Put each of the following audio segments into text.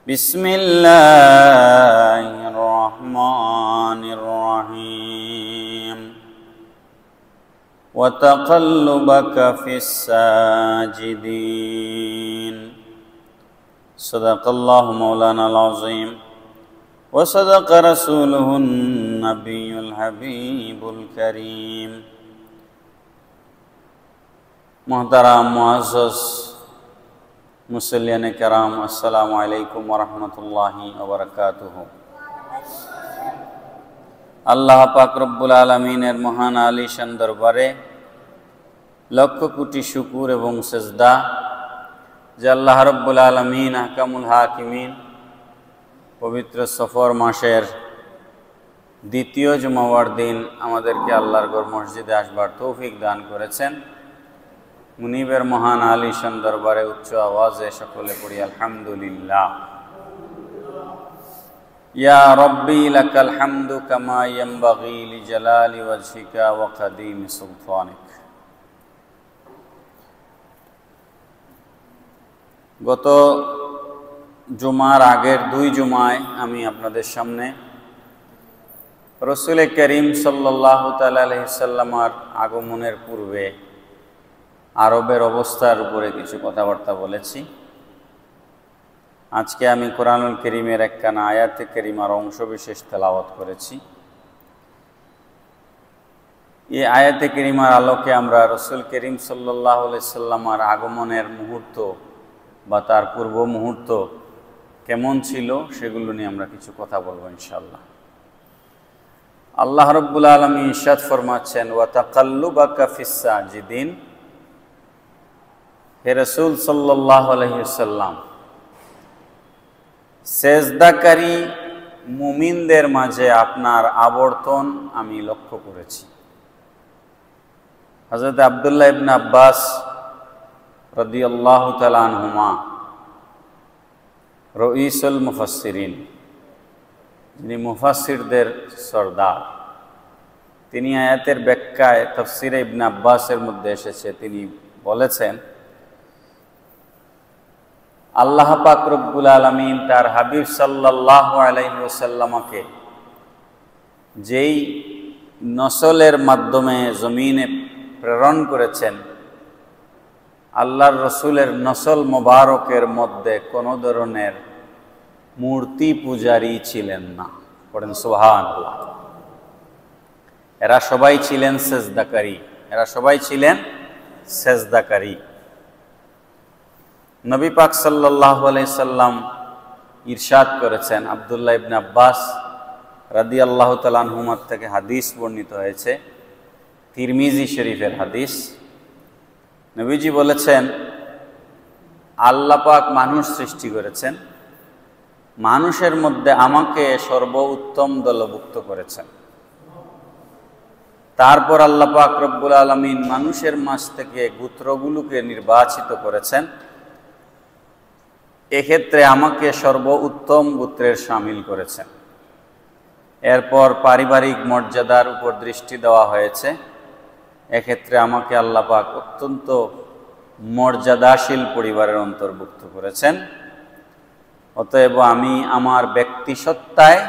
বিসমিল্লাহির রহমানির রহিম। ওয়া তাকাল্লুবাকা ফিস সাজিদিন। সাদাকাল্লাহু মাওলানাল আযীম ওয়া সাদাকা রাসূলুহুন নাবিয়্যুল হাবিবুল কারীম। মুহতারাম মুআজ্জাজ মুসল্লিয়ানে কেরাম, আসসালামু আলাইকুম ওয়া রাহমাতুল্লাহি ওয়া বারাকাতুহু। আল্লাহ পাক রব্বুল আলামিনের মহান আলিশান দরবারে লক্ষ কোটি শুকুর এবং সেজদা যে আল্লাহ রব্বুল আলামিন আহকামুল হাকিমিন পবিত্র সফর মাসের দ্বিতীয় জুমাবার দিন আমাদেরকে আল্লাহর ঘর মসজিদে আসবার তৌফিক দান করেছেন। মুনিবের মহান আলিশান দরবারে উচ্চ আওয়াজে সকলে পড়ি আলহামদুলিল্লাহ। ইয়া রব্বি লাকাল হামদু কামা ইয়ানবাগি লিজালালি ওয়াজহিকা ওয়া কাদিমি সুলতানিক। গত জুমার আগের দুই জুমায় আমি আপনাদের সামনে রাসূল করিম সাল্লাল্লাহু তাআলা আলাইহি সাল্লামের আগমনের পূর্বে আরবের অবস্থার উপরে কিছু কথাবার্তা বলেছি। আজকে আমি কোরআনুল কারীমের একখানা আয়াতে কারীমার অংশ বিশেষ তেলাওয়াত করেছি। এই আয়াতে কারীমার আলোকে আমরা রাসূল করিম সাল্লাল্লাহু আলাইহি সাল্লামের আগমনের মুহূর্ত বা তার পূর্ব মুহূর্ত কেমন ছিল সেগুলো নিয়ে আমরা কিছু কথা বলবো ইনশাআল্লাহ। আল্লাহ রাব্বুল আলামিন ইরশাদ ফরমাচ্ছেন, ওয়া তাকাল্লুবাকা ফিস সাজিদিন। হে রাসূল সাল্লাল্লাহু আলাইহি ওয়াসাল্লাম, সেজদাকারী মুমিনদের মাঝে আপনার আবর্তন আমি লক্ষ্য করেছি। হযরত আব্দুল্লাহ ইবনে আব্বাস রাদিয়াল্লাহু তাআলা আনহুমা রঈসুল মুফাসসিরিন, যিনি মুফাসসিরদের সরদার, তিনি আয়াতের ব্যাখ্যায় তাফসীরে ইবনে আব্বাসের মধ্যে এসেছে, তিনি বলেছেন আল্লাহ পাক রব্বুল আলামিন তার হাবিব সাল্লাল্লাহু আলাইহি ওয়াসাল্লামকে যেই নসলের মাধ্যমে জমিনে প্রেরণ করেছেন, আল্লাহর রসুলের নসল মোবারকের মধ্যে কোনো ধরনের মূর্তি পূজারী ছিলেন না। পড়েন সুবহানাল্লাহ। এরা সবাই ছিলেন সেজদাকারী। নবী পাক সাল্লাল্লাহু আলাইহি সাল্লাম ইরশাদ করেছেন, আব্দুল্লাহ ইবনে আব্বাস রাদিয়াল্লাহু তাআলা আনহুমা থেকে হাদিস বর্ণিত হয়েছে, তিরমিজি শরীফের হাদিস। নবীজি বলেছেন, আল্লাহ পাক মানুষ সৃষ্টি করেছেন, মানুষের মধ্যে আমাকে সর্বোত্তম দলভুক্ত করেছেন। তারপর আল্লাহ পাক রব্বুল আলামিন মানুষের মাঝ থেকে গোত্রগুলোকে নির্বাচিত করেছেন, এক্ষেত্রে আমাকে সর্বোত্তম গোত্রের শামিল করেছেন। এরপর পারিবারিক মর্যাদার উপর দৃষ্টি দেওয়া হয়েছে, এক্ষেত্রে আমাকে আল্লাহ পাক অত্যন্ত মর্যাদাশীল পরিবারের অন্তর্ভুক্ত করেছেন। অতএব আমি আমার ব্যক্তিসত্তায়,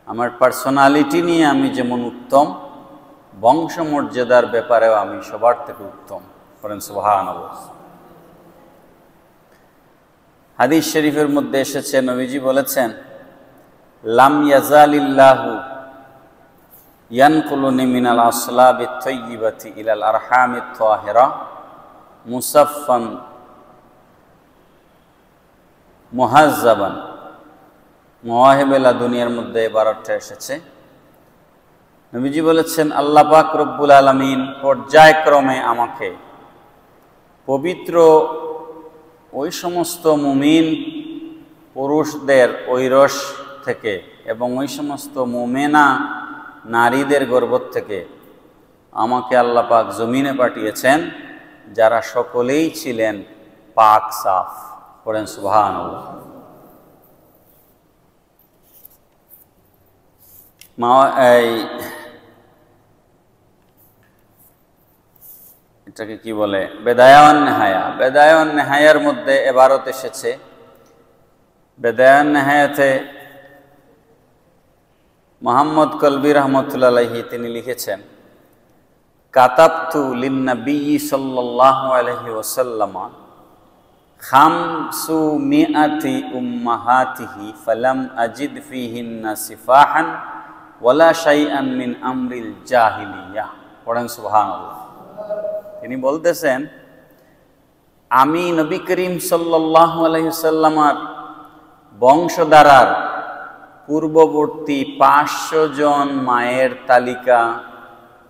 আমার পার্সোনালিটি নিয়ে আমি যেমন উত্তম, বংশমর্যাদার ব্যাপারেও আমি সবার থেকে উত্তম। করেন সুবহানাল্লাহ। হাদিস শরীফের মধ্যে এসেছে, নবীজি বলেছেন, লাম ইয়াজালিল্লাহু ইয়ানকুলুনি মিনাল আসলাবিত তাইয়্যিবাতি ইলাল আরহামিত তাহিরা মুসাফফান মুহাজ্জাবান। মাওয়াহিবুল দুনিয়ার মধ্যে 12টা এসেছে। নবীজি বলেছেন, আল্লাহ পাক রব্বুল আলামিন পর্যায়ক্রমে আমাকে পবিত্র ওই সমস্ত মুমিন পুরুষদের ঐরস থেকে এবং ওই সমস্ত মুমেনা নারীদের গর্ভ থেকে আমাকে আল্লাহ পাক জমিনে পাঠিয়েছেন, যারা সকলেই ছিলেন পাক সাফ। পড়েন সুবহানাল্লাহ। এটাকে কি বলে, বেদায়ান নেহায়া। বেদায়ান নেহায়ার মধ্যে এবারত এসেছে বেদায়ান নেহায়াতে মোহাম্মদ কলবি রহমতুল্লাহ আলাইহি তিনি লিখেছেন, কাতাবতু লিন্নবী সাল্লাল্লাহু আলাইহি ওয়াসাল্লাম খামসু মিআতি উম্মাহাতিহি ফালাম আজিদ ফিহিন্না সিফাহান ওয়ালা শাইআন মিন আমরিল জাহিলিয়াহ। পড়েন সুবহানাল্লাহ। তিনি বলতেছেন, আমি নবী করিম সাল্লাল্লাহু আলাইহি ওয়াসাল্লামের বংশধারার পূর্ববর্তী 500 জন মায়ের তালিকা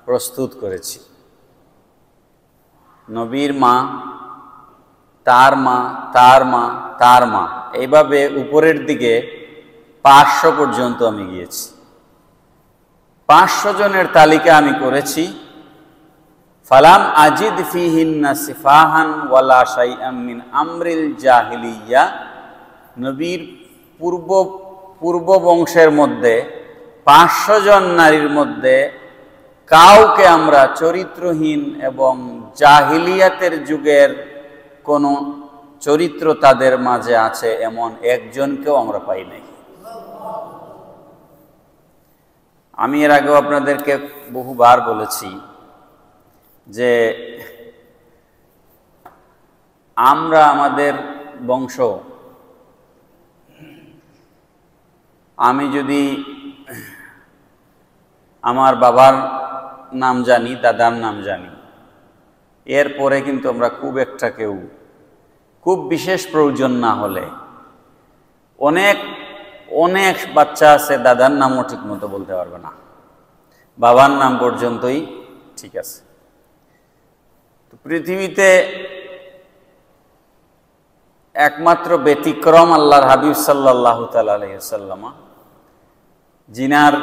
প্রস্তুত করেছি। নবীর মা, তার মা, তার মা, তার মা, এইভাবে উপরের দিকে 500 পর্যন্ত আমি গিয়েছি। 500 জনের তালিকা আমি করেছি। ফালাম আজিদ ফিহিন্না সিফাহান ওয়ালা শাইআম মিন আমরিল জাহিলিয়া। নবীর পূর্ব বংশের মধ্যে 500 জন নারীর মধ্যে কাউকে আমরা চরিত্রহীন এবং জাহিলিয়াতের যুগের কোন চরিত্র তাদের মাঝে আছে এমন একজনকেও আমরা পাই নাই। আমি এর আগেও আপনাদেরকে বহুবার বলেছি যে আমরা আমাদের বংশ, আমি যদি আমার বাবার নাম জানি, দাদার নাম জানি, এরপরে কিন্তু আমরা খুব একটা কেউ, খুব বিশেষ প্রয়োজন না হলে, অনেক অনেক বাচ্চা আছে দাদার নামও ঠিক মতো বলতে পারবে না, বাবার নাম পর্যন্তই ঠিক আছে। তো পৃথিবীতে একমাত্র ব্যতিক্রম আল্লাহর হাবিব সাল্লাল্লাহু তাআলা আলাইহি ওয়াসাল্লাম, জিনার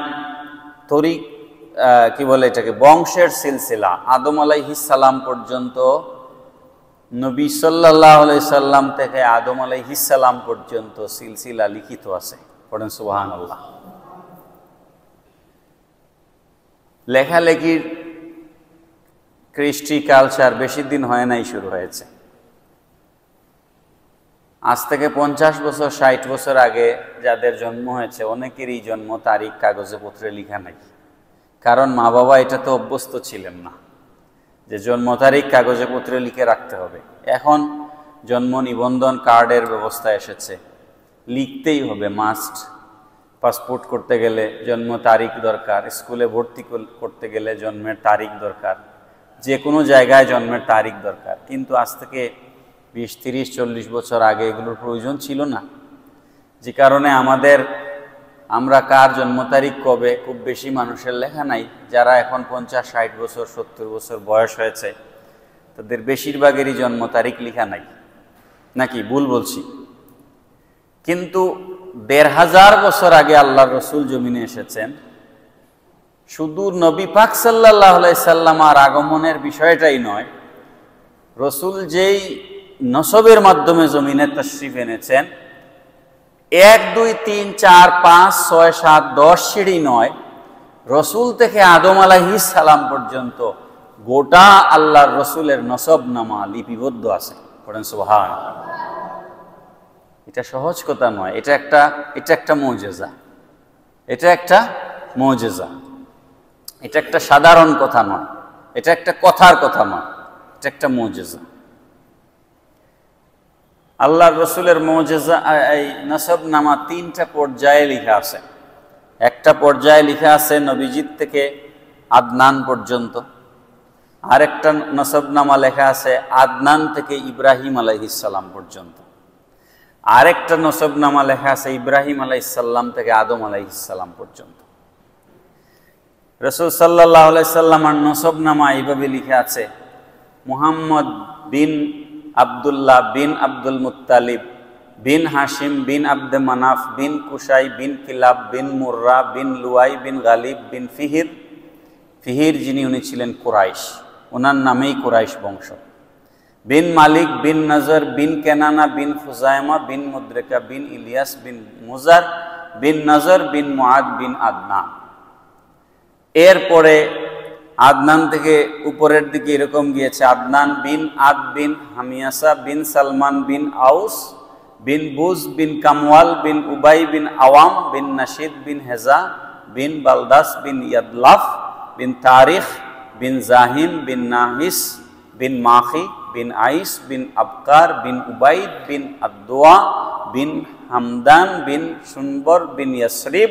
তরিক কি বলে এটাকে, বংশের সিলসিলা আদম আলাইহিস সালাম পর্যন্ত, নবী সাল্লাল্লাহু আলাইহি সাল্লাম থেকে আদম আলাইহিস সালাম পর্যন্ত সিলসিলা লিখিত আছে। পড়েন সুবহানাল্লাহ। লেখালেখির কৃষ্টি কালচার বেশি দিন হয় নাই, শুরু হয়েছে। আজ থেকে 50 বছর 60 বছর আগে যাদের জন্ম হয়েছে অনেকেরই জন্ম তারিখ কাগজে পত্রে লেখা নাই, কারণ মা বাবা এটা তো অভ্যস্ত ছিলেন না যে জন্ম তারিখ কাগজে পত্রে লিখে রাখতে হবে। এখন জন্ম নিবন্ধন কার্ডের ব্যবস্থা এসেছে, লিখতেই হবে, মাস্ট। পাসপোর্ট করতে গেলে জন্ম তারিখ দরকার, স্কুলে ভর্তি করতে গেলে জন্মের তারিখ দরকার, যে কোনো জায়গায় জন্মের তারিখ দরকার। কিন্তু আজ থেকে 20, 30, 40 বছর আগে এগুলোর প্রয়োজন ছিল না, যে কারণে আমরা কার জন্ম তারিখ কবে খুব বেশি মানুষের লেখা নাই। যারা এখন 50, 60 বছর 70 বছর বয়স হয়েছে তাদের বেশিরভাগেরই জন্ম তারিখ লেখা নাই, নাকি ভুল বলছি? কিন্তু 1500 বছর আগে আল্লাহর রসুল জমিনে এসেছেন। শুধু নবী পাক সাল্লাল্লাহু আলাইহি সাল্লামের আগমনের বিষয়টাই নয়, রসুল যেই নসবের মাধ্যমে জমিনে তাশরিফ এনেছেন, 1, 2, 3, 4, 5, 6, 7, 10 সিঁড়ি নয়, রসুল থেকে আদম আলাইহিস সালাম পর্যন্ত গোটা আল্লাহর রসুলের নসবনামা লিপিবদ্ধ আছে। পড়েন সুবহানাল্লাহ। এটা সহজ কথা নয়, এটা একটা মুজিজা, এটা একটা মুজিজা, এটা একটা সাধারণ কথা নয়, এটা একটা কথার কথা নয়, এটা একটা মুজিজা। আল্লাহর রসুলের মুজিজা, এই নসবনামা 3টা পর্যায়ে লেখা আছে। একটা পর্যায়ে লেখা আছে নবীজির থেকে আদনান পর্যন্ত, আরেকটা নসবনামা লেখা আছে আদনান থেকে ইব্রাহিম আলাইহিস সালাম পর্যন্ত, আরেকটা নসবনামা লেখা আছে ইব্রাহিম আলাইহিস সালাম থেকে আদম আলাইহিস সালাম পর্যন্ত। রাসূল সাল্লাল্লাহু আলাইহি সাল্লামের নসবনামা এইভাবে লেখা আছে, মুহাম্মদ বিন আব্দুল্লাহ বিন আব্দুল মুত্তালিব বিন হাশিম বিন আব্দে মানাফ বিন কুসাই বিন কিলাব বিন মুররা বিন লুয়াই বিন গালিব বিন ফিহির যিনি উনি ছিলেন কুরাইশ, ওনার নামেই কুরাইশ বংশ। বিন মালিক বিন নজর বিন কেনানা বিন খুজাইমা বিন মুদ্রিকা বিন ইলিয়াস বিন মুজার বিন নজর বিন মুআদ বিন আদনান। এরপরে আদনান থেকে উপরের দিকে এরকম গিয়েছে, আদনান বিন আদ বিন হামিয়াসা বিন সালমান বিন আউস বিন বুজ বিন কামওয়াল বিন উবাই বিন আওয়াম বিন নাশিদ বিন হেজা বিন বালদাস বিন ইয়াদলাফ বিন তারিখ বিন জাহিম বিন নাহিস বিন মাখি বিন আইস বিন আবকার বিন উবাইদ বিন আদওয়া বিন হামদান বিন সুনবর বিন ইয়াসরিব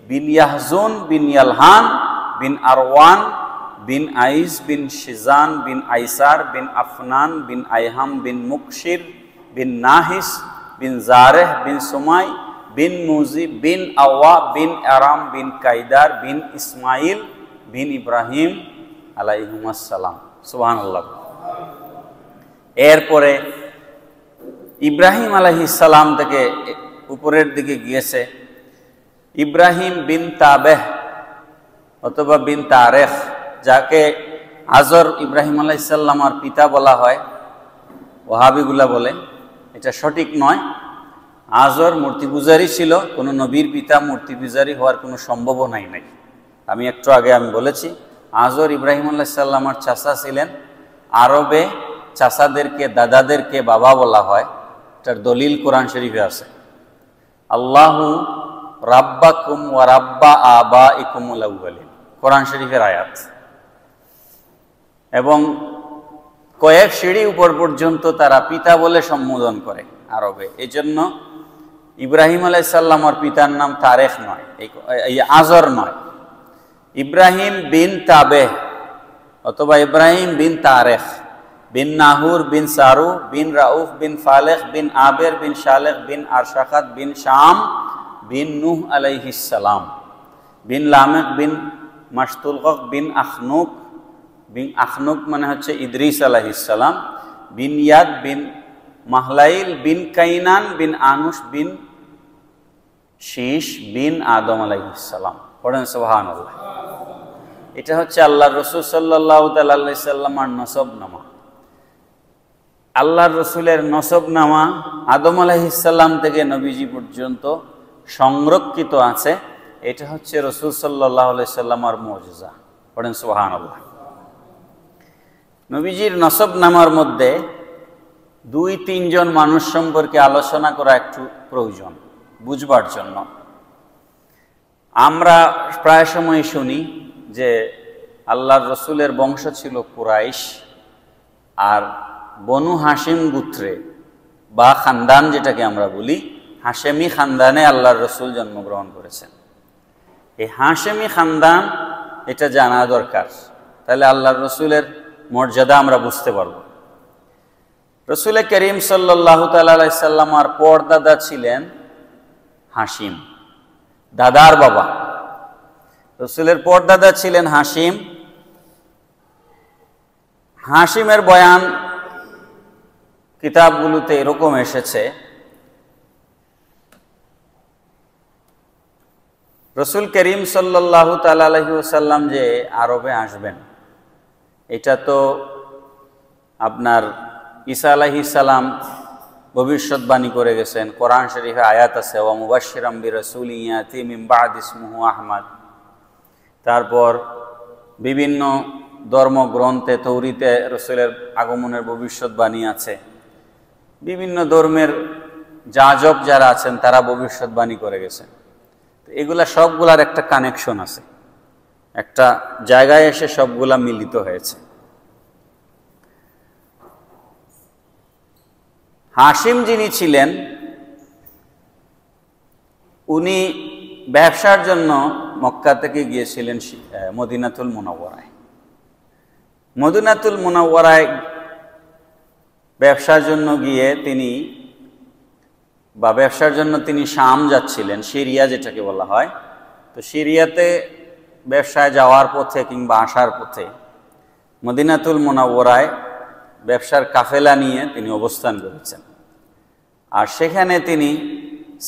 বিন ইয়াহজুন বিন ইয়ালহান বিন আরওয়ান বিন আইস বিন শিজান বিন আইসার বিন আফনান বিন আইহাম বিন মুকশির বিন নাহিস বিন জারেহ বিন সুমাই বিন মুজি বিন আওয়া বিন আরাম বিন কাইদার বিন ইসমাইল বিন ইব্রাহিম আলাইহিmus সালাম। সুবহানাল্লাহ। এরপরে ইব্রাহিম আলাইহিস সালাম থেকে উপরের দিকে গিয়েছে ইব্রাহিম বিন তাবেহ অথবা বিন তারেখ, যাকে আজর ইব্রাহিম আলাইহিস সালামের পিতা বলা হয়, ওয়াহাবিগুলা বলে। এটা সঠিক নয়। আজর মূর্তি পূজারী ছিল, কোনো নবীর পিতা মূর্তি পূজারী হওয়ার কোনো সম্ভাবনাই নাই। আমি একটু আগে বলেছি আজর ইব্রাহিম আলাইহিস সালামের চাচা ছিলেন। আরবে চাচাদেরকে দাদাদেরকে বাবা বলা হয়, এটার দলিল কোরআন শরীফে আছে। আল্লাহু রাব্বাকুম ওয়া রাব্বা আবাইকুমুল আউয়ালিন, কোরআন শরীফের আয়াত। এবং কয়েক সিঁড়ি উপর পর্যন্ত তারা পিতা বলে সম্বোধন করে আরবে। এই জন্য ইব্রাহিম আলাইহিস সালামের পিতার নাম তারেখ নয়, এই আজর নয়, ইব্রাহিম বিন তাবেহ অথবা ইব্রাহিম বিন তারেখ বিন নাহুর বিন সারু বিন রাউফ বিন ফালেখ বিন আবের বিন শালেখ বিন আরশাখাত বিন শাম বিন নূহ আলাইহিস সালাম বিন লামেক বিন মাশতুলক বিন আখনুক বিন আখনুক মানে হচ্ছে ইদ্রিস আলাইহিস সালাম বিন ইয়াদ বিন মাহলাইল বিন কাইনান বিন আনুস বিন শীষ বিন আদম আলাইহিস সালাম। পড়েন সুবহানাল্লাহ। এটা হচ্ছে আল্লাহর রাসূল সাল্লাল্লাহু তাআলা আলাইহি সাল্লামের নসবনামা। আল্লাহর রাসূলের নসবনামা আদম আলাইহিস সালাম থেকে নবীজি পর্যন্ত সংরক্ষিত আছে। এটা হচ্ছে রাসূল সাল্লাল্লাহু আলাইহি সাল্লামের মুজিজা। পড়েন সুবহানাল্লাহ। নবীজির নসবনামার মধ্যে 2-3 জন মানুষ সম্পর্কে আলোচনা করা একটু প্রয়োজন বুঝবার জন্য। আমরা প্রায় সময় শুনি যে আল্লাহর রসুলের বংশ ছিল কুরাইশ, আর বনু হাশিম গোত্রে বা খানদান যেটাকে আমরা বলি, হাশেমি খানদানে আল্লাহর রসুল জন্মগ্রহণ করেছেন। এই হাশেমি খানদান এটা জানা দরকার, তাহলে আল্লাহর রসুলের মর্যাদা আমরা বুঝতে পারব। রসুল করিম সাল্লাল্লাহু তাআলা আলাইহি সাল্লামের পরদাদা ছিলেন হাশিম, দাদার বাবা। রসুলের পরদাদা ছিলেন হাশিম। হাশিমের বয়ান কিতাবগুলোতে এরকম এসেছে, রসুল করিম সাল্লাল্লাহু তাআলা আলাইহি ওয়াসাল্লাম যে আরবে আসবেন, এটা তো আপনার ঈসা আলাইহিস সালাম ভবিষ্যৎবাণী করে গেছেন। কোরআন শরীফে আয়াত আছে, ওয়া মুবাশশিরাম বিরাসূলিন ইয়াতি মিন বা'দি ইসমুহু আহমদ। তারপর বিভিন্ন ধর্মগ্রন্থে, তৌরিতে রসুলের আগমনের ভবিষ্যৎবাণী আছে। বিভিন্ন ধর্মের যাজক যারা আছেন তারা ভবিষ্যৎবাণী করে গেছেন। তো এগুলা সবগুলার একটা কানেকশন আছে, একটা জায়গায় এসে সবগুলা মিলিত হয়েছে। হাশিম যিনি ছিলেন, উনি ব্যবসার জন্য মক্কা থেকে গিয়েছিলেন মদিনাতুল মুনাওয়ারায়। মদিনাতুল মুনাওয়ারায় ব্যবসার জন্য গিয়ে তিনি শাম যাচ্ছিলেন, সিরিয়া যেটাকে বলা হয়। তো সিরিয়াতে ব্যবসায় যাওয়ার পথে কিংবা আসার পথে মদিনাতুল মুনাওয়ারায় ব্যবসার কাফেলা নিয়ে তিনি অবস্থান করেছেন। আর সেখানে তিনি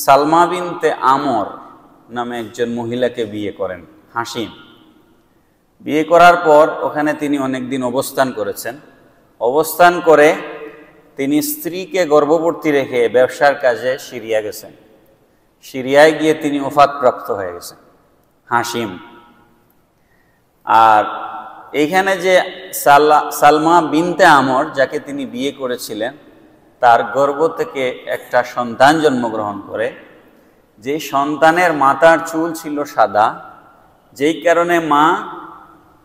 সালমা বিনতে আমর নামে একজন মহিলাকে বিয়ে করেন হাশিম। বিয়ে করার পর ওখানে তিনি অনেকদিন অবস্থান করেছেন। অবস্থান করে তিনি স্ত্রীকে গর্ভবতী রেখে ব্যবসার কাজে সিরিয়া গেছেন। সিরিয়ায় গিয়ে তিনি ওফাতপ্রাপ্ত হয়ে গেছেন হাশিম। আর এইখানে যে সালমা বিনতে আমর যাকে তিনি বিয়ে করেছিলেন, তার গর্ভ থেকে একটা সন্তান জন্মগ্রহণ করে, যেই সন্তানের মাথার চুল ছিল সাদা, যেই কারণে মা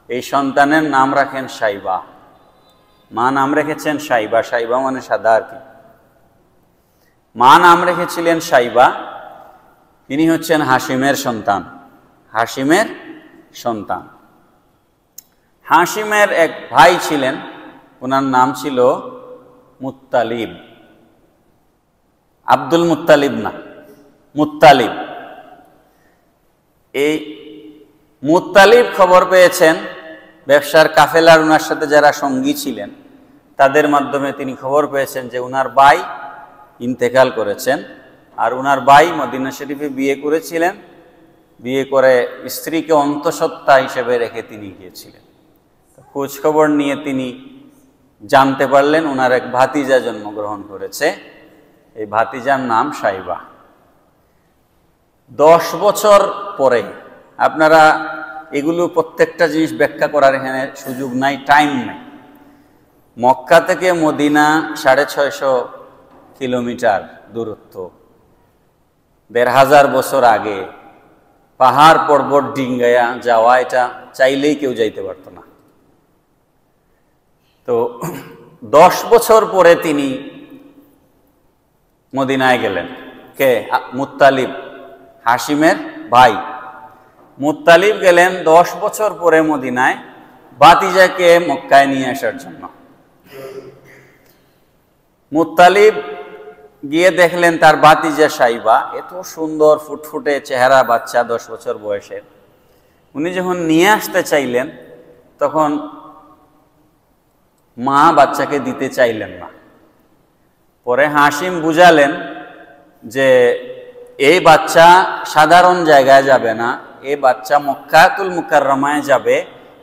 এই সন্তানের নাম রাখেন সাইবা। মা নাম রেখেছেন সাইবা, সাইবা মানে সাদা আর কি। মা নাম রেখেছিলেন সাইবা। তিনি হচ্ছেন হাসিমের সন্তান, হাসিমের সন্তান। হাসিমের এক ভাই ছিলেন, ওনার নাম ছিল মুত্তালিব। আব্দুল মুত্তালিব না, মুত্তালিব। এই মুত্তালিব খবর পেয়েছেন, ব্যবসার কাফেলার ওনার সাথে যারা সঙ্গী ছিলেন তাদের মাধ্যমে তিনি খবর পেয়েছেন যে ওনার ভাই ইন্তেকাল করেছেন। আর ওনার ভাই মদিনা শরীফে বিয়ে করেছিলেন, বিয়ে করে স্ত্রীকে অন্তঃসত্ত্বা হিসেবে রেখে তিনি গিয়েছিলেন। খোঁজ খবর নিয়ে তিনি জানতে পারলেন ওনার এক ভাতিজা জন্মগ্রহণ করেছে, এই ভাতিজার নাম সাইবা। 10 বছর পরে, আপনারা এগুলো প্রত্যেকটা জিনিস ব্যাখ্যা করার এখানে সুযোগ নাই, টাইম নাই। মক্কা থেকে মদিনা 650 কিলোমিটার দূরত্ব, 1500 বছর আগে পাহাড় পর্বত ডিঙ্গায়া যাওয়া, এটা চাইলেই কেউ যাইতে পারত না। তো 10 বছর পরে তিনি মদিনায় গেলেন। কে? মুত্তালিব, হাসিমের ভাই মুত্তালিব গেলেন 10 বছর পরে মদিনায় ভাতিজাকে মক্কায় নিয়ে আসার জন্য। মুত্তালিব গিয়ে দেখলেন তার ভাতিজা সাইবা, এত সুন্দর ফুটফুটে চেহারা বাচ্চা, 10 বছর বয়সের। উনি যখন নিয়ে আসতে চাইলেন তখন মা বাচ্চাকে দিতে চাইলেন না। পরে হাসিম বুঝালেন যে এই বাচ্চা সাধারণ জায়গায় যাবে না, এই বাচ্চা মক্কাতুল মুকাররমায় যাবে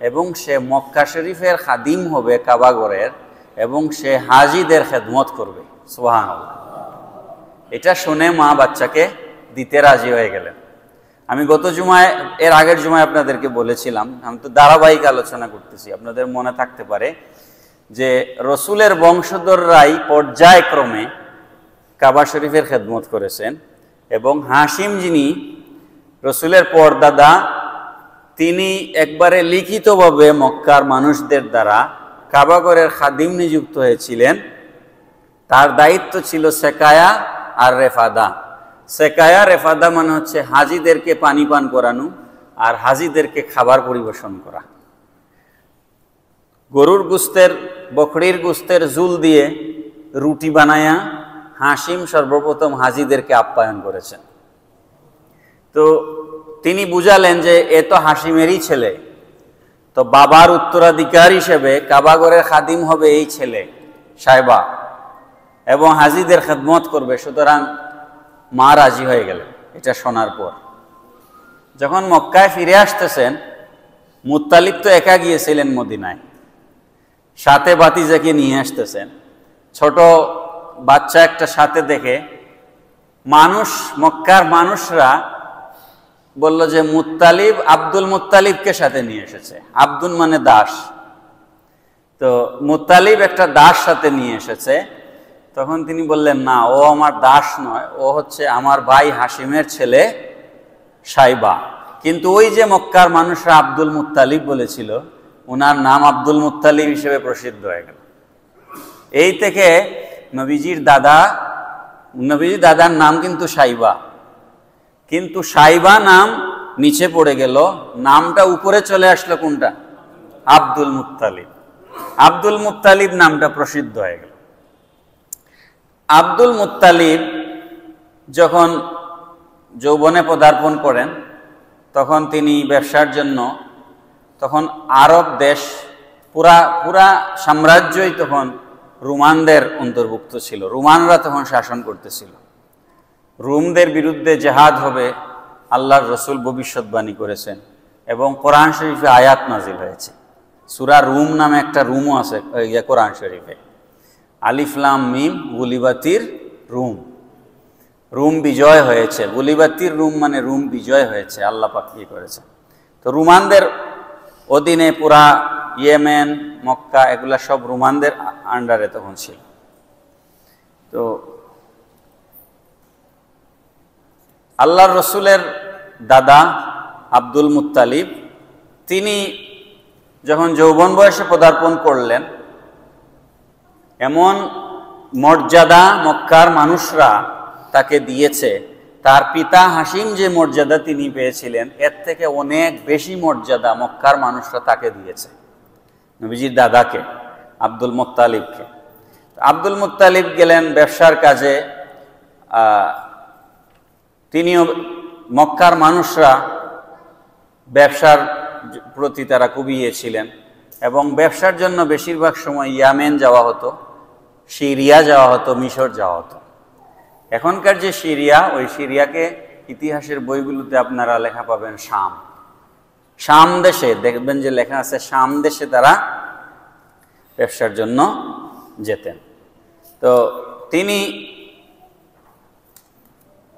এবং সে মক্কা শরীফের খাদিম হবে, কাবাগরের, এবং সে হাজিদের খেদমত করবে। সুবহানাল্লাহ। এটা শুনে মা বাচ্চাকে দিতে রাজি হয়ে গেলেন। আমি গত জুমায়, এর আগের জুমায় আপনাদেরকে বলেছিলাম, আমি তো ধারাবাহিক আলোচনা করতেছি, আপনাদের মনে থাকতে পারে যে রসুলের বংশধররাই পর্যায়ক্রমে কাবা শরীফের খেদমত করেছেন, এবং হাসিম যিনি রসুলের পরদাদা, তিনি একবারে লিখিতভাবে মক্কার মানুষদের দ্বারা কাবাগরের খাদিম নিযুক্ত হয়েছিলেন। তার দায়িত্ব ছিল সেকায়া আর রেফাদা। সেকায়া রেফাদা মানে হচ্ছে হাজিদেরকে পানি পান করানো আর হাজিদেরকে খাবার পরিবেশন করা। গরুর গোস্তের, বকরির গোস্তের ঝুল দিয়ে রুটি বানায়া হাসিম সর্বপ্রথম হাজিদেরকে আপ্যায়ন করেছেন। তো তিনি বুঝালেন যে এ তো হাসিমেরই ছেলে, তো বাবার উত্তরাধিকার হিসেবে কাবাগরের খাদিম হবে এই ছেলে সাইবা, এবং হাজিদের খেদমত করবে। সুতরাং মা রাজি হয়ে গেলেন। এটা শোনার পর যখন মক্কায় ফিরে আসতেছেন, মুত্তালিব তো একা গিয়েছিলেন মদিনায়, সাথে ভাতিজাকে নিয়ে আসতেছেন। ছোট বাচ্চা একটা সাথে দেখে মানুষ, মক্কার মানুষরা বলল যে মুত্তালিব আব্দুল মুত্তালিবকে সাথে নিয়ে এসেছে। আব্দুল মানে দাস, তো মুত্তালিব একটা দাস সাথে নিয়ে এসেছে। তখন তিনি বললেন, না, ও আমার দাস নয়, ও হচ্ছে আমার ভাই হাসিমের ছেলে সাইবা। কিন্তু ওই যে মক্কার মানুষরা আব্দুল মুত্তালিব বলেছিল, ওনার নাম আব্দুল মুত্তালিব হিসেবে প্রসিদ্ধ হয়ে গেল। এই থেকে নবীজির দাদার নাম কিন্তু সাইবা, কিন্তু সাইবা নাম নিচে পড়ে গেল, নামটা উপরে চলে আসলো কোনটা? Abdul Muttalib. আব্দুল মুত্তালিব নামটা প্রসিদ্ধ হয়ে গেল। আব্দুল মুত্তালিব যখন যৌবনে পদার্পণ করেন, তখন তিনি ব্যবসার জন্য, তখন আরব দেশ, পুরা সাম্রাজ্যই তখন রোমানদের অন্তর্ভুক্ত ছিল। রোমানরা তখন শাসন করতেছিল। রোমদের বিরুদ্ধে জেহাদ হবে আল্লাহর রসুল ভবিষ্যৎবাণী করেছেন, এবং কোরআন শরীফে আয়াত নাজিল হয়েছে। সূরা রুম নামে একটা রুমও আছে কোরআন শরীফে। আলিফ লাম মিম গুলিবাতির রুম, রুম বিজয় হয়েছে। গুলিবাতির রুম মানে রুম বিজয় হয়েছে, আল্লাহ পাক কি করেছে। তো রোমানদের অধীনে পুরা ইয়েমেন, মক্কা, এগুলা সব রোমানদের আন্ডারে তখন ছিল। তো আল্লাহর রসুলের দাদা আব্দুল মুত্তালিব তিনি যখন যৌবন বয়সে পদার্পণ করলেন, এমন মর্যাদা মক্কার মানুষরা তাকে দিয়েছে, তার পিতা হাসিম যে মর্যাদা তিনি পেয়েছিলেন এর থেকে অনেক বেশি মর্যাদা মক্কার মানুষরা তাকে দিয়েছে, নবীজির দাদাকে আব্দুল মুত্তালিবকে। আব্দুল মুত্তালিব গেলেন ব্যবসার কাজে। তিনিও, মক্কার মানুষরা ব্যবসার প্রতি তারা খুবই ছিলেন এবং ব্যবসার জন্য বেশিরভাগ সময় ইয়ামেন যাওয়া হতো, সিরিয়া যাওয়া হতো, মিশর যাওয়া হতো। এখনকার যে সিরিয়া, ওই সিরিয়াকে ইতিহাসের বইগুলোতে আপনারা লেখা পাবেন শাম। শাম দেশে দেখবেন যে লেখা আছে শাম দেশে তারা ব্যবসার জন্য যেতেন। তো তিনি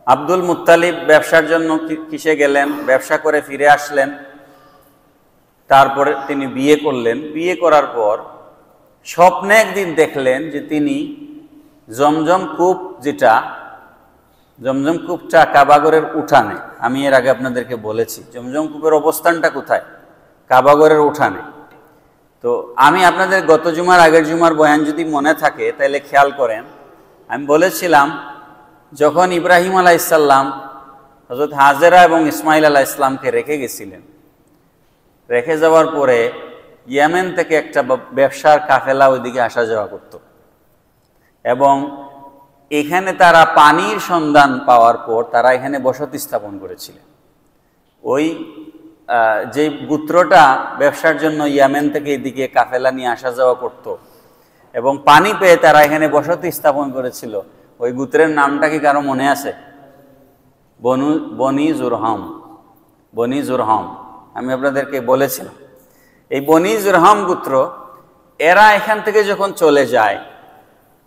আব্দুল মুত্তালিব ব্যবসার জন্য কিসে গেলেন, ব্যবসা করে ফিরে আসলেন। তারপরে তিনি বিয়ে করলেন। বিয়ে করার পর স্বপ্নে একদিন দেখলেন যে তিনি জমজম কূপ, যেটা জমজম কূপটা কাবাগরের উঠানে, আমি এর আগে আপনাদেরকে বলেছি জমজম কূপের অবস্থানটা কোথায়, কাবাগরের উঠানে। তো আমি আপনাদের গত জুমার আগের জুমার বয়ান যদি মনে থাকে তাহলে খেয়াল করেন, আমি বলেছিলাম যখন ইব্রাহিম আলাইহিসসালাম হযরত হাজেরা এবং ইসমাইল আলাইহিসসালামকে রেখে গেছিলেন, রেখে যাওয়ার পরে ইয়েমেন থেকে একটা ব্যবসার কাফেলা ওইদিকে আসা যাওয়া করত এবং এখানে তারা পানির সন্ধান পাওয়ার পর তারা এখানে বসতি স্থাপন করেছিলেন। ওই যে গোত্রটা ব্যবসার জন্য ইয়েমেন থেকে এদিকে কাফেলা নিয়ে আসা যাওয়া করত এবং পানি পেয়ে তারা এখানে বসতি স্থাপন করেছিল, ওই গোত্রের নামটা কি কারো মনে আছে? বনি জুরহাম। বনি জুরহাম আমি আপনাদেরকে বলেছিলাম। এই বনি জুরহাম গোত্র, এরা এখান থেকে যখন চলে যায়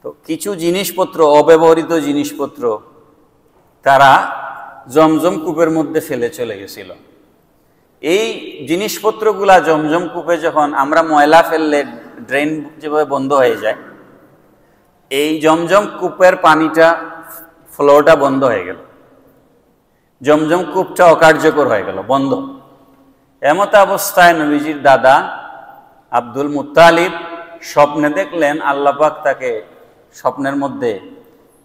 তো কিছু জিনিসপত্র, অব্যবহৃত জিনিসপত্র তারা জমজম কূপের মধ্যে ফেলে চলে গেছিল। এই জিনিসপত্রগুলা জমজম কূপে যখন আমরা ময়লা ফেললে ড্রেন যেভাবে বন্ধ হয়ে যায়, এই জমজম কূপের পানিটা, ফ্লোটা বন্ধ হয়ে গেল, জমজম কূপটা অকার্যকর হয়ে গেল, বন্ধ। এমত অবস্থায় নবীজির দাদা আব্দুল মুত্তালিব স্বপ্নে দেখলেন, আল্লাহ পাক তাকে স্বপ্নের মধ্যে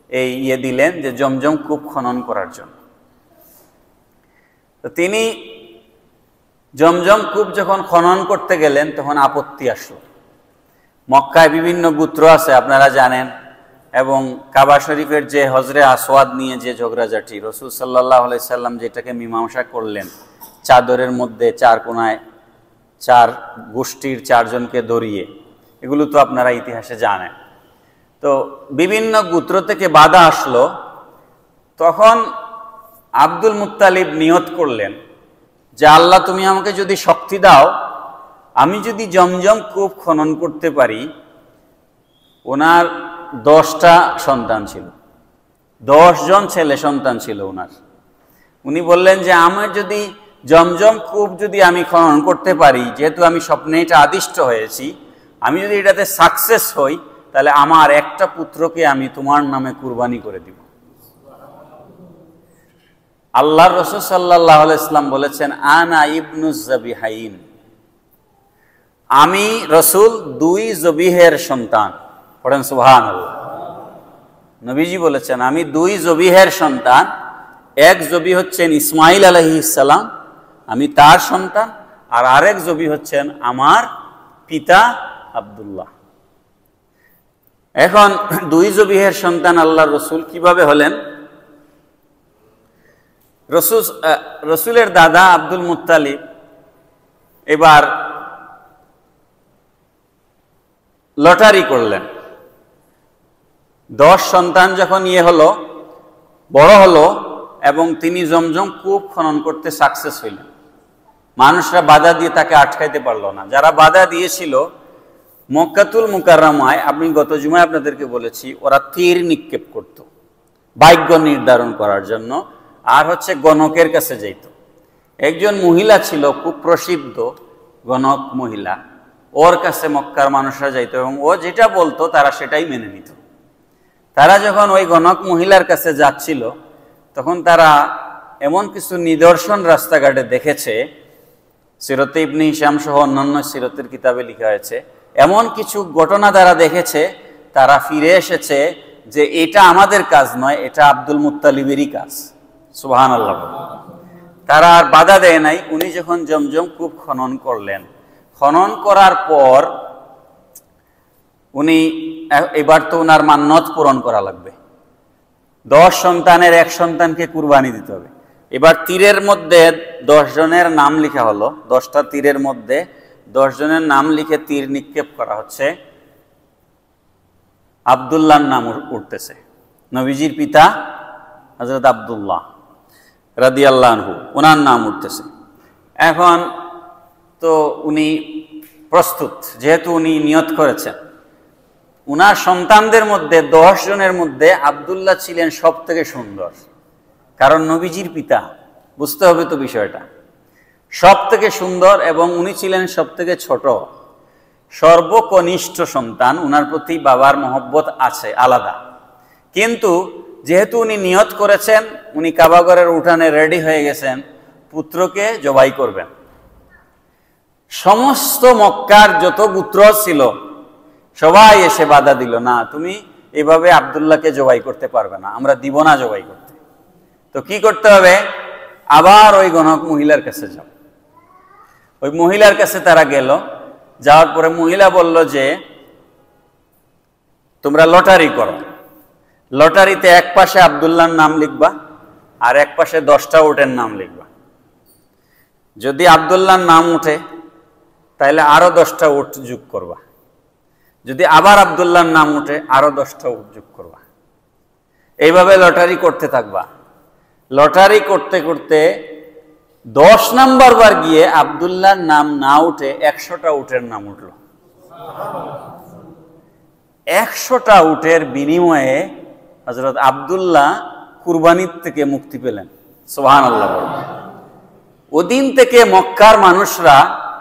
এই দিলেন যে জমজম কূপ খনন করার জন্য। তো তিনি জমজম কূপ যখন খনন করতে গেলেন তখন আপত্তি আসলো। মক্কায় বিভিন্ন গোত্র আছে আপনারা জানেন, এবং কাবা শরীফের যে হজরে আসওয়াদ নিয়ে যে ঝগড়াঝাটি, রাসূল সাল্লাল্লাহু আলাইহি সাল্লাম যেটাকে মীমাংসা করলেন, চাদরের মধ্যে চার কোনায় চার গোষ্ঠীর চারজনকে ধরিয়ে, এগুলো তো আপনারা ইতিহাসে জানেন। তো বিভিন্ন গোত্র থেকে বাধা আসলো। তখন আব্দুল মুত্তালিব নিয়ত করলেন যে আল্লাহ তুমি আমাকে যদি শক্তি দাও, আমি যদি জমজম কূপ খনন করতে পারি। ওনার 10টা সন্তান ছিল, 10 জন ছেলে সন্তান ছিল ওনার। উনি বললেন যে আমার যদি জমজম কূপ যদি আমি খনন করতে পারি, যেহেতু আমি স্বপ্নে এটা আদিষ্ট হয়েছি, আমি যদি এটাতে সাকসেস হই তাহলে আমার একটা পুত্রকে আমি তোমার নামে কুরবানি করে দিব। আল্লাহর রাসূল সাল্লাল্লাহু আলাইহি ওয়াসাল্লাম বলেছেন, আনা ইবনুজ যাবিহাইন, আমি রাসূল 2 জবিহের সন্তান। পড়েন সুবহানাল্লাহ। নবীজি বলেছেন আমি 2 জবিহের সন্তান। এক জবি হচ্ছেন ইসমাইল আলাইহিস সালাম, আমি তার সন্তান, আর আরেক জবি হচ্ছেন আমার পিতা আব্দুল্লাহ। এখন 2 জবিহের সন্তান আল্লাহর রাসূল কিভাবে হলেন? রসুলের দাদা আব্দুল মুত্তালিব এবার লটারি করলেন। 10 সন্তান যখন হলো, বড় হলো, এবং তিনি জমজম কূপ খনন করতে সাকসেস হইলেন। মানুষরা বাধা দিয়ে তাকে আটকাইতে পারল না। যারা বাধা দিয়েছিল মক্কাতুল মুকাররমায়, আমি গত জুমায় আপনাদেরকে বলেছি, ওরা তীর নিক্ষেপ করত ভাগ্য নির্ধারণ করার জন্য, আর হচ্ছে গণকের কাছে যেত। একজন মহিলা ছিল খুব প্রসিদ্ধ গণক মহিলা, ওর কাছে মক্কার মানুষরা যাইত এবং ও যেটা বলতো তারা সেটাই মেনে নিত। তারা যখন ওই গণক মহিলার কাছে যাচ্ছিল তখন তারা এমন কিছু নিদর্শন রাস্তাঘাটে দেখেছে, সিরতে ইবনে হিশাম সহ অন্যান্য সিরতের কিতাবে লেখা হয়েছে, এমন কিছু ঘটনা তারা দেখেছে, তারা ফিরে এসেছে যে এটা আমাদের কাজ নয়, এটা আব্দুল মুত্তালিবেরই কাজ। সুবহানাল্লাহ। তারা আর বাধা দেয় নাই। উনি যখন জমজম কূপ খনন করলেন, খনন করার পর উনি এবার তো ওনার মান্নত পূরণ করা লাগবে। 10 সন্তানের 1 সন্তানকে কুরবানি দিতে হবে। এবার তীরের মধ্যে 10 জনের নাম লেখা হলো। 10টা তীরের মধ্যে 10 জনের নাম লিখে তীর নিক্ষেপ করা হচ্ছে। আব্দুল্লাহর নাম উঠতেছে, নবীজির পিতা হযরত আব্দুল্লাহ রাদিয়াল্লাহু আনহু, ওনার নাম উঠতেছে। এখন তো উনি প্রস্তুত, যেহেতু উনি নিয়ত করেছেন। উনার সন্তানদের মধ্যে 10 জনের মধ্যে আব্দুল্লাহ ছিলেন সব থেকে সুন্দর, কারণ নবীজির পিতা, বুঝতে হবে তো বিষয়টা। সব থেকে সুন্দর এবং উনি ছিলেন সব থেকে ছোট, সর্বকনিষ্ঠ সন্তান। উনার প্রতি বাবার মহব্বত আছে আলাদা, কিন্তু যেহেতু উনি নিয়ত করেছেন, উনি কাবাগরের উঠানে রেডি হয়ে গেছেন, পুত্রকে জবাই করবেন। সমস্ত মক্কার যত গোত্র ছিল সবাই এসে বাধা দিল, না তুমি এভাবে আব্দুল্লাহকে জবাই করতে পারবে না, আমরা দিব না জবাই করতে। তো কি করতে হবে? আবার ওই গণক মহিলার কাছে যাও। ওই মহিলার কাছে তারা গেল। যাওয়ার পরে মহিলা বলল যে তোমরা লটারি করো, লটারিতে এক পাশে আব্দুল্লাহর নাম লিখবা আর এক পাশে 10টা উটের নাম লিখবা। যদি আব্দুল্লাহর নাম উঠে তাহলে আরো 10টা উট যোগ করবা, যদি আবার আব্দুল্লাহর নাম উঠে আরো 10টা উট যোগ করবা। এইভাবে লটারি করতে থাকবা। লটারি করতে করতে 10 নাম্বার বার গিয়ে আব্দুল্লাহর নাম না উঠে 100টা উটের নাম উঠল। 100টা উটের বিনিময়ে হযরত আব্দুল্লাহ কুরবানির থেকে মুক্তি পেলেন। সুবহানাল্লাহ। ওদিন থেকে মক্কার মানুষরা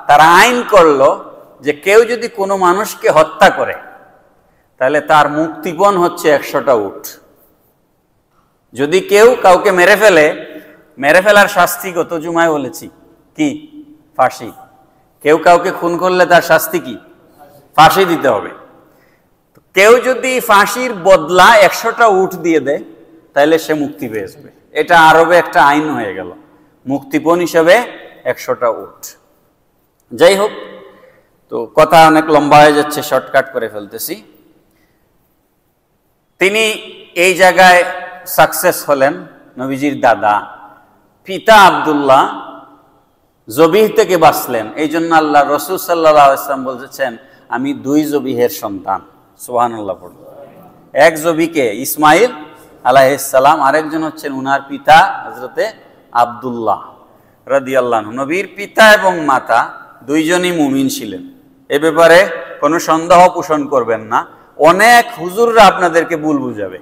তারা আইন করলো যে কেউ যদি কোনো মানুষকে হত্যা করে তাহলে তার মুক্তিপণ হচ্ছে 100টা উট। যদি কেউ কাউকে মেরে ফেলে, মেরে ফেলার শাস্তি গত জুমায় বলেছি কি? ফাঁসি। কেউ কাউকে খুন করলে তার শাস্তি কি? ফাঁসি দিতে হবে। কেউ যদি ফাঁসির বদলা 100টা উট দিয়ে দেয় তাহলে সে মুক্তি পেয়ে যাবে। এটা আরবে একটা আইন হয়ে গেল, মুক্তিপণ হিসেবে 100টা উট। যাই হোক, তো কথা অনেক লম্বা হয়ে যাচ্ছে, শর্টকাট করে ফেলতেছি। তিনি এই জায়গায় সাকসেস হলেন। নবীজির দাদা পিতা আব্দুল্লাহ জবিহ থেকে বাঁচলেন। এই জন্য আল্লাহ রসুল সাল্লাল্লাহু আলাইহি ওয়াসাল্লাম বলছেন আমি 2 জবিহের সন্তান। সুবহানাল্লাহ। এক জবিকে ইসমাইল আলাইহিস সালাম, আরেকজন হচ্ছেন উনার পিতা হযরতে আব্দুল্লাহ রাদিয়াল্লাহু আনহু। নবীর পিতা এবং মাতা দুইজনই মুমিন ছিলেন, এ ব্যাপারে কোনো সন্দেহ পোষণ করবেন না। অনেক হুজুররা আপনাদেরকে ভুল বুঝাবে,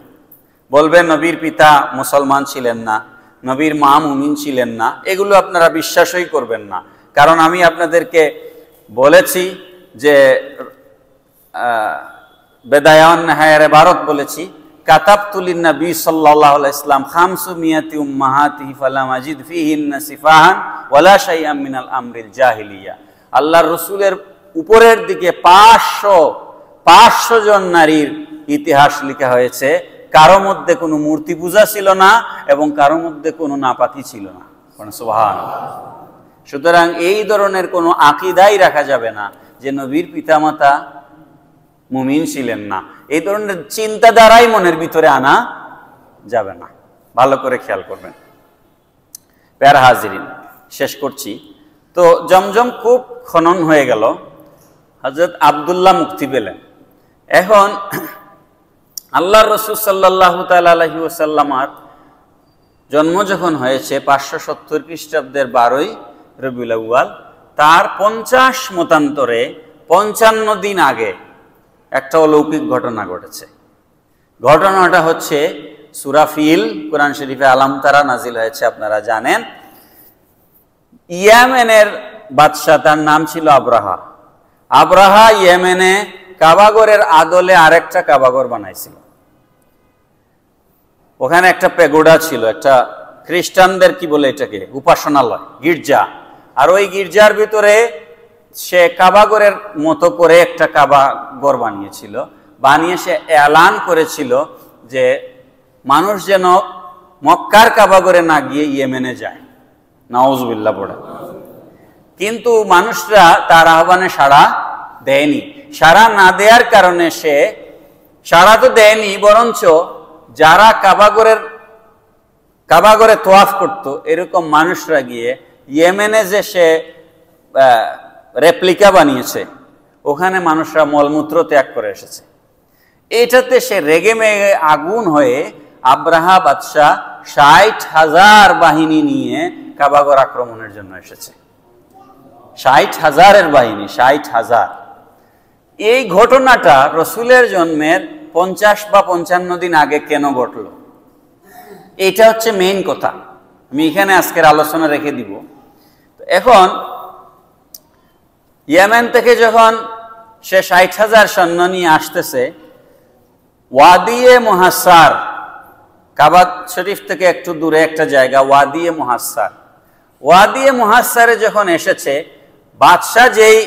বলবেন নবীর পিতা মুসলমান ছিলেন না, নবীর মা মুমিন ছিলেন না। এগুলো আপনারা বিশ্বাসই করবেন না, কারণ আমি আপনাদেরকে বলেছি যে বেদায়ান নেহায়ার ইবারত বলেছি, কাতাবতু লিন-নবী সাল্লাল্লাহু আলাইহি ওয়াসাল্লাম 500 উম্মাহাতিহি ফালাম আজিদ ফিহিন্না সিফাহান ওয়ালা শাইআম মিনাল আমরিল জাহিলিয়া। আল্লাহর রাসূলের উপরের দিকে 500 জন নারীর ইতিহাস লেখা হয়েছে, কারো মধ্যে কোনো মূর্তি পূজা ছিল না এবং কারো মধ্যে কোনো নাপাকি ছিল না। সুবহানাল্লাহ। সুতরাং এই ধরনের কোনো আকীদাই রাখা যাবে না যে নবীর পিতামাতা মুমিন ছিলেন না। এই ধরনের চিন্তাধারাই মনের ভিতরে আনা যাবে না। ভালো করে খেয়াল করবেন। প্যারা হাজিরিন, শেষ করছি। তো জমজম কূপ খনন হয়ে গেল, হযরত আব্দুল্লাহ মুক্তি পেলেন। এখন আল্লাহর রাসূল সাল্লাল্লাহু তাআলা আলাইহি ওয়াসাল্লামের জন্ম যখন হয়েছে 570 খ্রিস্টাব্দের 12ই রবিউল আউয়াল, তার 50 মতান্তরে 55 দিন আগে একটা অলৌকিক ঘটনা ঘটেছে। ঘটনাটা হচ্ছে সূরা ফিল, কোরআন শরীফে আলাম তারা নাজিল হয়েছে, আপনারা জানেন। ইয়েমেনের বাদশা, তার নাম ছিল আব্রাহা। আব্রাহা ইয়েমেনে কাবাগরের আদলে আরেকটা কাবাগর বানাইছিল। ওখানে একটা পেগোডা ছিল, একটা খ্রিস্টানদের কি বলে এটাকে উপাসনালয়, গির্জা। আর ওই গির্জার ভিতরে সে কাবাগরের মতো করে একটা কাবাগর বানিয়েছিল, বানিয়ে সে এলান করেছিল যে মানুষ যেন মক্কার কাবাগরে না গিয়ে ইয়েমেনে যায়, নাউজুবিল্লাহ পড়ে। কিন্তু মানুষরা তার আহ্বানে সাড়া দেয়নি। সাড়া না দেওয়ার কারণে সে সাড়া তো দেয়নি, বরঞ্চ যারা কাবাগরে তোয়াফ করত এরকম মানুষরা গিয়ে ইয়েমেনে যে সে রেপ্লিকা বানিয়েছে ওখানে মানুষরা মলমূত্র ত্যাগ করে এসেছে। এটাতে সে রেগে মেগে আগুন হয়ে আব্রাহা বাদশাহ 60,000 বাহিনী নিয়ে কাবাগর আক্রমণের জন্য এসেছে। 60,000-এর বাহিনী, 60,000। এই ঘটনাটা রসুলের জন্মের 50 বা 55 দিন আগে কেন ঘটলো, এটা হচ্ছে মেইন কথা। আমি এখানে আজকের আলোচনা রেখে দিব। এখন ইয়েমেন থেকে যখন সে 60,000 সৈন্য নিয়ে আসতেছে, ওয়াদিয়ে মুহাসার, কাবা শরীফ থেকে একটু দূরে একটা জায়গা ওয়াদিয়ে মুহাসার, ওয়াদিয়ে মুহাসারে যখন এসেছে, বাদশাহ যেই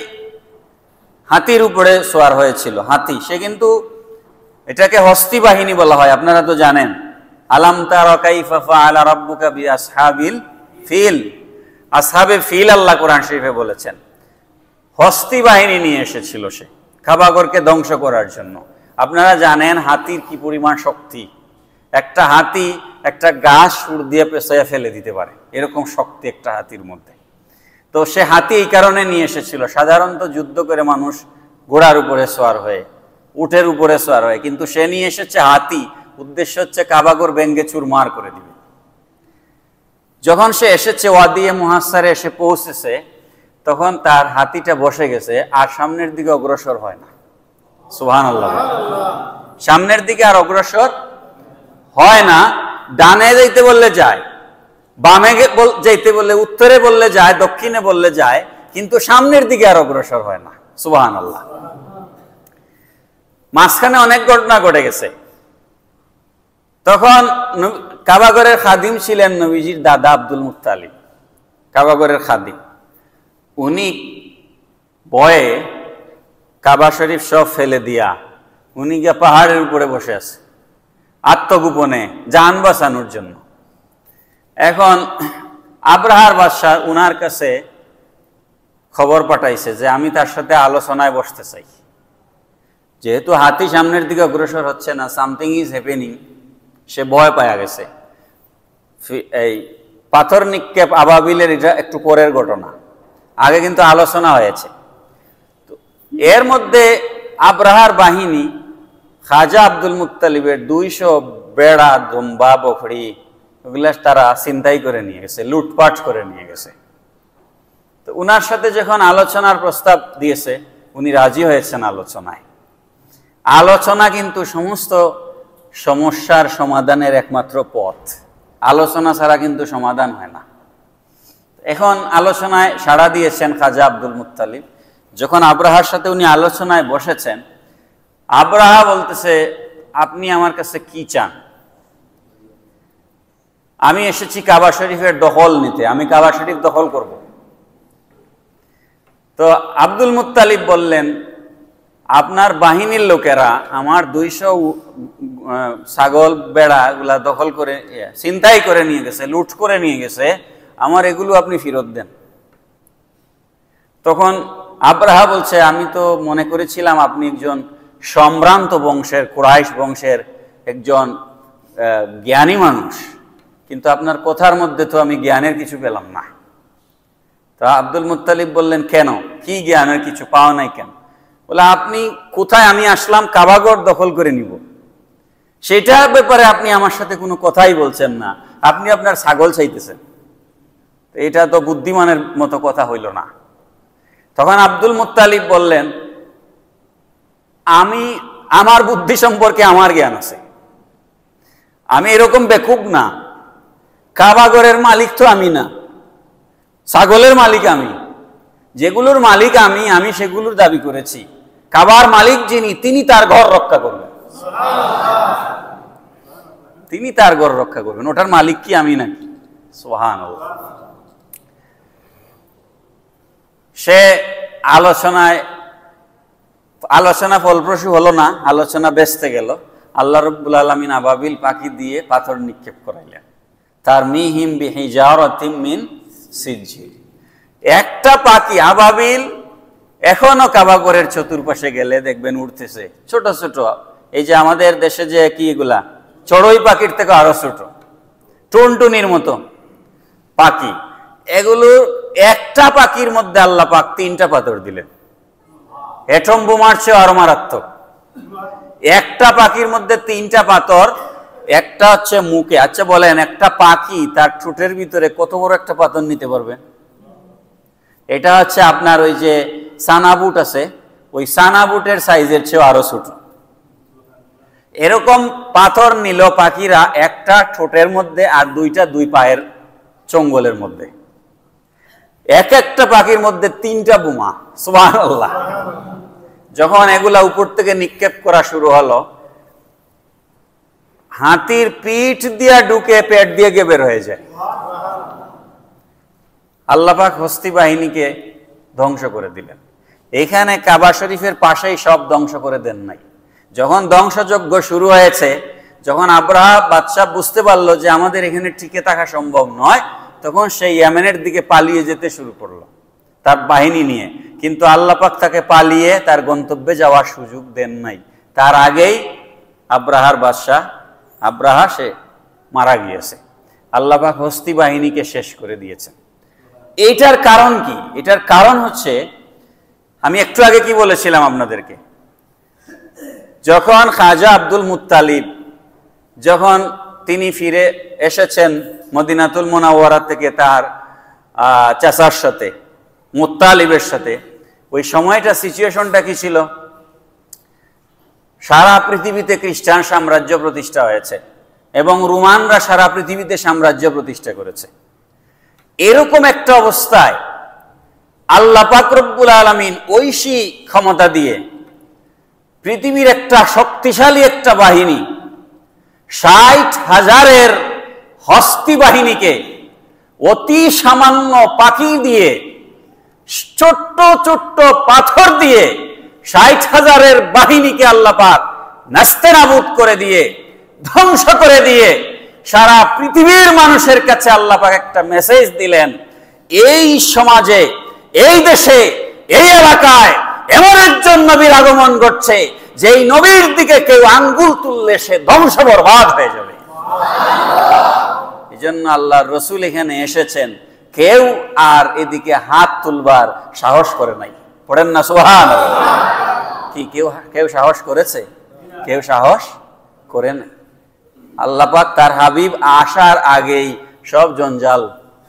হাতির উপরে সওয়ার হয়েছিল, হাতি, সে কিন্তু এটাকে হস্তি বাহিনী বলা হয়, আপনারা তো জানেন। আলাম তারা কাইফা ফাআলা রাব্বুকা বিআসহাবিল ফিল, আসহাবে ফিল আল্লাহ কোরআন শরীফে বলেছেন। হস্তি বাহিনী নিয়ে এসেছিল সে কাবাগরকে ধ্বংস করার জন্য। আপনারা জানেন হাতির কি পরিমাণ শক্তি। একটা হাতি একটা গাছ সুর দিয়ে পেঁচাইয়া ফেলে দিতে পারে, এরকম শক্তি একটা হাতির মধ্যে। তো সে হাতি এই কারণে নিয়ে এসেছিল। সাধারণত যুদ্ধ করে মানুষ ঘোড়ার উপরে সওয়ার হয়ে, উটের উপরে সওয়ার হয়, কিন্তু সে নিয়ে এসেছে হাতি। উদ্দেশ্য হচ্ছে কাবাগর ভেঙ্গে চুরমার করে দিবে। যখন সে এসেছে ওয়াদিয়ে মুহাসারে এসে পৌঁছেছে, তখন তার হাতিটা বসে গেছে, আর সামনের দিকে অগ্রসর হয় না। সুবহানাল্লাহ। সামনের দিকে আর অগ্রসর হয় না। ডানে যাইতে বললে যায়, বামে যাইতে বললে, উত্তরে বললে যায়, দক্ষিণে বললে যায়, কিন্তু সামনের দিকে আর অগ্রসর হয় না। সুবহানাল্লাহ। মাঝখানে অনেক ঘটনা ঘটে গেছে। তখন কাবাগরের খাদিম ছিলেন নবীজির দাদা আব্দুল মুত্তালিব, কাবাগরের খাদিম। উনি ভয়ে কাবা শরীফ সব ফেলে দিয়া উনি গিয়া পাহাড়ের উপরে বসে আছে আত্মগোপনে, জান বাঁচানোর জন্য। এখন আব্রাহার বাদশাহ উনার কাছে খবর পাঠাইছে যে আমি তার সাথে আলোচনায় বসতে চাই। যেহেতু হাতি সামনের দিকে অগ্রসর হচ্ছে না, সামথিং ইজ হ্যাপেনিং, সে ভয় পাওয়া গেছে। এই পাথর নিক্ষেপ আবাবিলের এটা একটু পরের ঘটনা, আগে কিন্তু আলোচনা হয়েছে। তো এর মধ্যে আব্রাহার বাহিনী খাজা আব্দুল মুত্তালিবের 200 বেড়া, দুম্বা, বকরি ওগুলা তারা ছিনতাই করে নিয়ে গেছে, লুটপাট করে নিয়ে গেছে। তো উনার সাথে যখন আলোচনার প্রস্তাব দিয়েছে, উনি রাজি হয়েছেন আলোচনায়। আলোচনা কিন্তু সমস্ত সমস্যার সমাধানের একমাত্র পথ। আলোচনা ছাড়া কিন্তু সমাধান হয় না। এখন আলোচনায় সাড়া দিয়েছেন খাজা আব্দুল মুত্তালিব। যখন আব্রাহার সাথে উনি আলোচনায় বসেছেন, আব্রাহা বলতেছে, আপনি আমার কাছে কি চান? আমি এসেছি কাবা শরীফের দখল নিতে, আমি কাবা শরীফ দখল করব। তো আব্দুল মুত্তালিব বললেন, আপনার বাহিনীর লোকেরা আমার 200 ছাগল বেড়া এগুলা দখল করে ছিনতাই করে নিয়ে গেছে, লুট করে নিয়ে গেছে, আমার এগুলো আপনি ফেরত দেন। তখন আব্রাহা বলছে, আমি তো মনে করেছিলাম আপনি একজন সম্ভ্রান্ত বংশের, কুরাইশ বংশের একজন জ্ঞানী মানুষ, কিন্তু আপনার কথার মধ্যে তো আমি জ্ঞানের কিছু পেলাম না। তা আব্দুল মুত্তালিব বললেন, কেন, কি জ্ঞানের কিছু পাওয়া নাই কেন? বলে, আপনি কোথায় আমি আসলাম কাবাগর দখল করে নিব, সেটার ব্যাপারে আপনি আমার সাথে কোনো কথাই বলছেন না, আপনি আপনার ছাগল চাইতেছেন। এটা তো বুদ্ধিমানের মতো কথা হইল না। তখন আব্দুল মুত্তালিব বললেন, আমার বুদ্ধি সম্পর্কে আমার জ্ঞান আছে, আমি এরকম বেকুব না। কাবাগরের মালিক তো আমি না, ছাগলের মালিক আমি, যেগুলোর মালিক আমি সেগুলোর দাবি করেছি। কাবার মালিক যিনি, তিনি তার ঘর রক্ষা করবেন। তিনি তার ঘর রক্ষা করবেন, ওটার মালিক কি আমি নাকি? সুবহানাল্লাহ। সে আলোচনা ফলপ্রসূ হলো না, আলোচনা বেচতে গেল। আল্লাহ রাব্বুল আলামিন আবাবিল পাখি দিয়ে পাথর নিক্ষেপ করাইলেন, তার মিহিম বিহিজারাতিম মিন সিজিল। একটা পাখি আবাবিল এখনো কাবাগরের চতুর্পাশে গেলে দেখবেন উঠতেছে ছোট ছোট, এই যে আমাদের দেশে যে কি এগুলা চড়ুই পাখির থেকে আরো ছোট টুনটুনির মতো পাখি, এগুলো একটা পাখির মধ্যে আল্লাহ পাক 3টা পাথর দিলেন। এটম বোমার চেয়ে আরো মারাত্মক। একটা পাখির মধ্যে 3টা পাথর, একটা হচ্ছে মুখে। আচ্ছা বলেন, একটা পাখি তার ঠোঁটের ভিতরে কত বড় একটা পাথর নিতে পারবে? এটা হচ্ছে আপনার ওই যে সানাবুট আছে, ওই সানাবুটের সাইজের চেয়ে আরো ছোট। এরকম পাথর নিল পাখিরা একটা ঠোঁটের মধ্যে আর 2টা 2 পায়ের চঙ্গলের মধ্যে। একটা পাখির মধ্যে 3টা বোমা। সুবহানাল্লাহ। যখন এগুলা উপর থেকে নিক্ষেপ করা শুরু হলো, হাতির পিঠ দিয়ে ঢুকে পেট দিয়ে গিয়ে বের হয়ে যায়। আল্লাহ পাক হস্তি বাহিনীকে ধ্বংস করে দিলেন। এখানে কাবা শরীফের পাশেই সব ধ্বংস করে দেন নাই। যখন ধ্বংসযজ্ঞ শুরু হয়েছে, যখন আব্রাহা বাদশাহ বুঝতে পারলো যে আমাদের এখানে টিকে থাকা সম্ভব নয়, তখন সেই ইয়েমেনের দিকে পালিয়ে যেতে শুরু করলো তার বাহিনী নিয়ে। কিন্তু আল্লাহ পাক তাকে পালিয়ে তার গন্তব্যে যাওয়ার সুযোগ দেন নাই। তার আগেই আব্রাহার বাদশাহ আব্রাহা সে মারা গিয়েছে। আল্লাহ পাক হস্তি বাহিনীকে শেষ করে দিয়েছেন। এইটার কারণ কি? এটার কারণ হচ্ছে, আমি একটু আগে কি বলেছিলাম আপনাদেরকে, যখন খাজা আব্দুল মুত্তালিব যখন তিনি ফিরে এসেছেন মদিনাতুল মুনাওয়ারা থেকে তার চাচার সাথে, মুত্তালিবের সাথে, ওই সময়টা সিচুয়েশনটা কি ছিল? সারা পৃথিবীতে খ্রিস্টান সাম্রাজ্য প্রতিষ্ঠা হয়েছে এবং রোমানরা সারা পৃথিবীতে সাম্রাজ্য প্রতিষ্ঠা করেছে। এরকম একটা অবস্থায় আল্লাহ পাক রব্বুল আলামিন ঐশী ক্ষমতা দিয়ে পৃথিবীর একটা শক্তিশালী একটা বাহিনী 60,000-এর হস্তি বাহিনীকে অতি সামান্য পাখি দিয়ে, ছোট্ট ছোট্ট পাথর দিয়ে 60,000-এর বাহিনীকে আল্লাহ পাক নাস্তেনাবুদ করে দিয়ে, ধ্বংস করে দিয়ে সারা পৃথিবীর মানুষের কাছে আল্লাহ পাক একটা মেসেজ দিলেন, এই সমাজে, এই দেশে, এই এলাকায় এমন একজন নবীর আগমন ঘটছে, যেই নবীর দিকে কেউ আঙ্গুল তুললে সে ধ্বংস বরবাদ হয়ে যাবে। এই জন্য আল্লাহর রসুল এখানে এসেছেন, কেউ আর এদিকে হাত তুলবার সাহস করে নাই। পড়েন না সুবহানাল্লাহ। কি কেউ সাহস করেছে? কেউ সাহস করে না। আল্লাহ পাক তার হাবিব আসার আগেই সব জঞ্জাল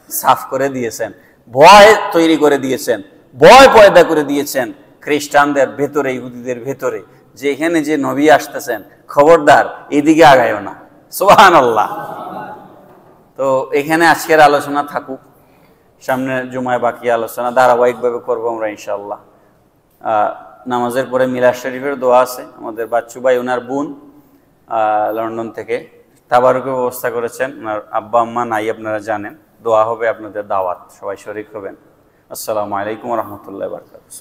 সাফ করে দিয়েছেন, ভয় তৈরি করে দিয়েছেন, ভয় পয়দা করে দিয়েছেন খ্রিস্টানদের ভেতরে, ইহুদিদের ভেতরে, যে এখানে যে নবী আসতেছেন, খবরদার এদিকে আগায়ও না। সুবহানাল্লাহ। তো এখানে আজকের আলোচনা থাকুক, সামনে জুমায় বাকি আলোচনা ধারাবাহিকভাবে করবো আমরা ইনশাআল্লাহ। নামাজের পরে মিলাদ শরীফের দোয়া আছে। আমাদের বাচ্চু ভাই, ওনার বোন লন্ডন থেকে তাবারুকের ব্যবস্থা করেছেন, ওনার আব্বা আম্মা নাই, আপনারা জানেন। দোয়া হবে, আপনাদের দাওয়াত, সবাই শরীক হবেন। আসসালামু আলাইকুম ওয়া রাহমাতুল্লাহি ওয়া বারাকাতুহু।